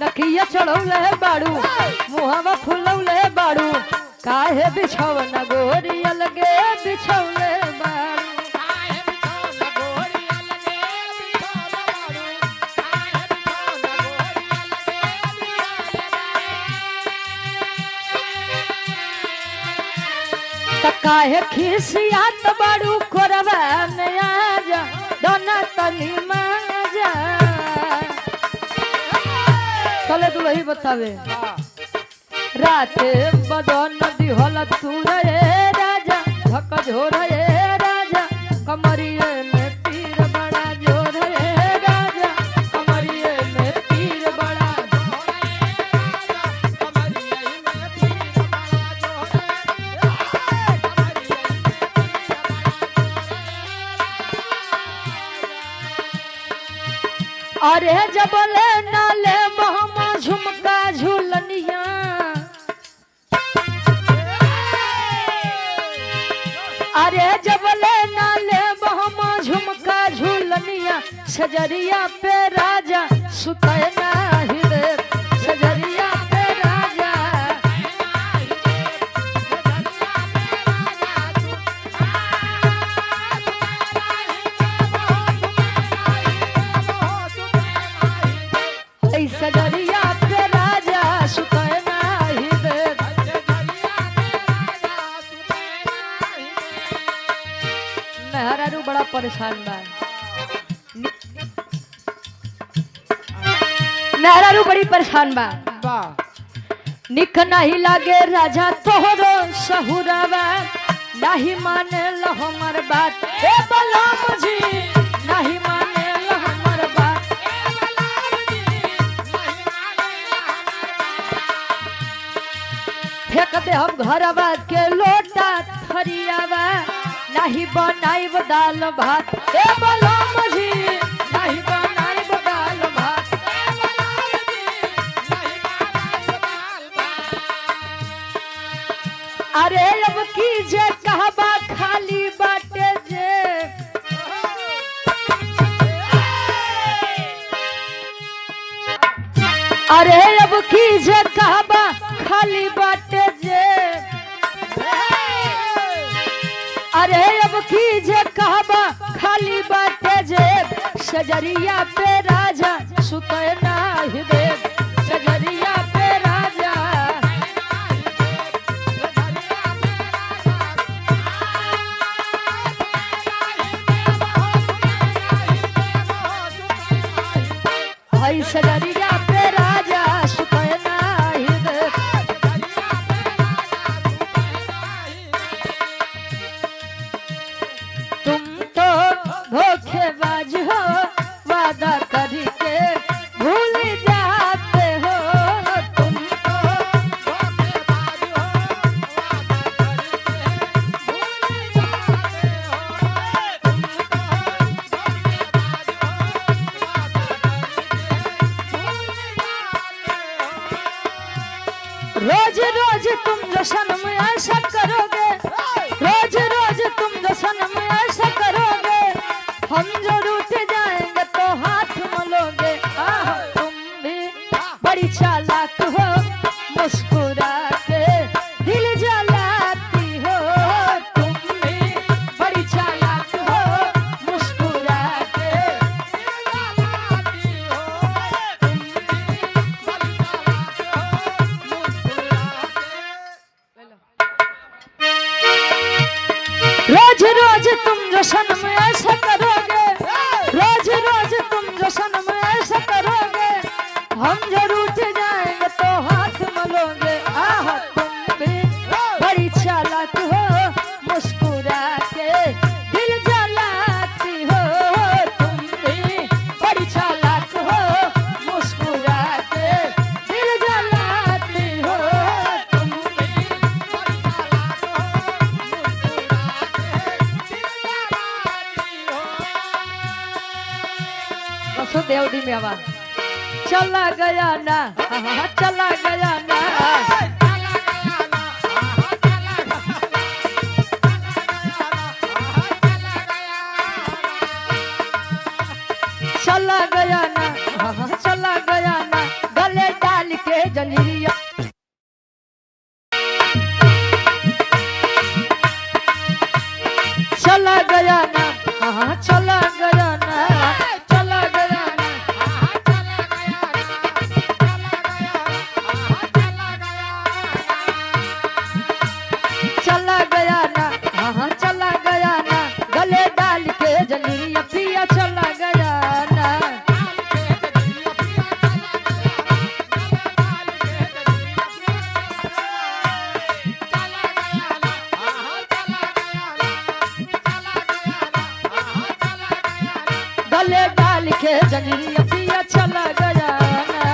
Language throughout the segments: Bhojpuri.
नकिया चढ़ौले बाड़ू मुहावा फुलौले बाड़ू काहे बिछौना गोरी अलगे बिछौले बाड़ू काहे खिसियात बाड़ू कोरबा में आजा दोना तनी माजा चले दुलही बतावे रात बदन दिहल तू रे राजा धक झोर रे राजा कमरिए में पीर बड़ा जोर रे राजा कमरिए में पीर बड़ा अरे जबले नाले महमा झुमका झूलनिया अरे जबले नाले महमा झुमका झूलनिया सजरिया पे राजा सुतय नाही रे सजरिया पे राजा सजरिया पे राजा सुतय नाही रे मेहरारू बड़ा परेशान बा मेहरारू बड़ी परेशान बा निक नहीं लागे राजा तोहरो सहुरावा नहीं माने लो हमर बात ए बलराम जी नहीं माने लो हमर बात फेंक दे हम घरवा के लोटा थरियावा नहीं बनाइब दाल भात ए बलराम जी नहीं बनाइब दाल भात अरे अब की जे कहबा खाली बाटे जे अरे अब की जे कहबा खाली बाटे जे अरे अब की जे कहबा खाली बाटे जे सजरिया पे राजा सुतय नाही रे सजरिया पे राजा भाई सजरिया पे राजा सुतय नाही रे तुम तो धोखेबाज हो वादा करके भूल जाते हो तुम तो धोखेबाज हो रोज रोज तुम जो सनम ऐसा करोगे रोज रोज तुम जो सनम ऐसा करोगे हम जो रूठ जाएंगे तो हाथ मलोगे तुम भी बड़ी चालाक हो मुस्कुरा के दिल जलाती हो तुम भी बड़ी चालाक हो मुस्कुरा के दिल जलाती हो तुम भी बड़ी चालाक हो रोज रोज तुम जो सनम ऐसा करोगे रोज रोज तुम जो सनम ऐसा करोगे हम जो रूठ जाएंगे तो हाथ मलोगे तुम भी बड़ी चालाक हो मुस्कुरा के दिल जलाती हो तुम भी बड़ी चालाक हो मुस्कुरा के दिल जलाती हो तुम भी बड़ी चालाक हो वसुदेव दी में आवाज चला गया ना चला गया ना चला चला गया ना, हाँ चला गया ना, गले डाल के जंजीरिया। चला गया ना, हाँ चला गया ना, चला गया ना, चला गया ना, हाँ चला गया ना, गले डाल के जंजीरिया पिया चला गया ना। गले डाल के जंजीरिया पिया चला गया ना।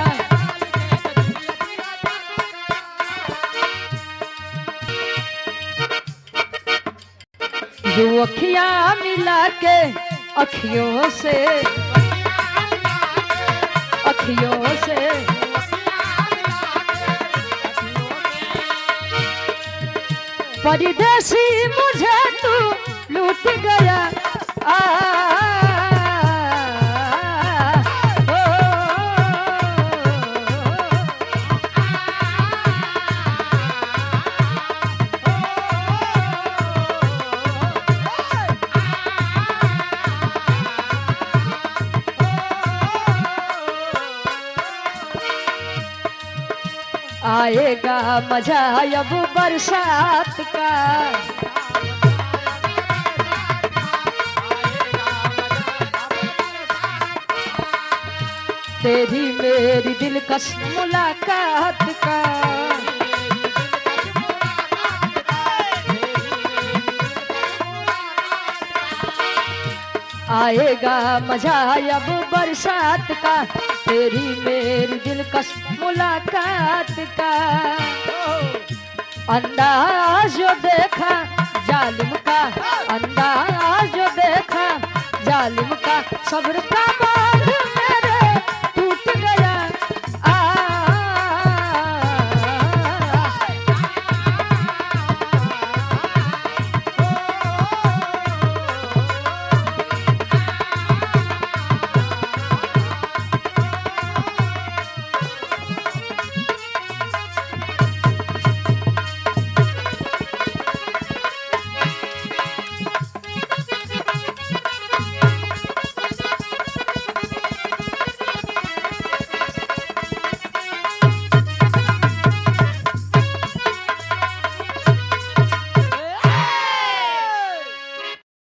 जो अखियां मिला के अखियों से, अखियों से परदेसी मुझे तू लूट गया। आएगा मजा अब बरसात का, तेरी मेरी दिलकश मुलाकात का। आएगा मजा अब बरसात का, तेरी मेरी दिलकश मुलाकात का। अंदाज जो देखा जालिम का, अंदाज जो देखा जालिम का, सब्र का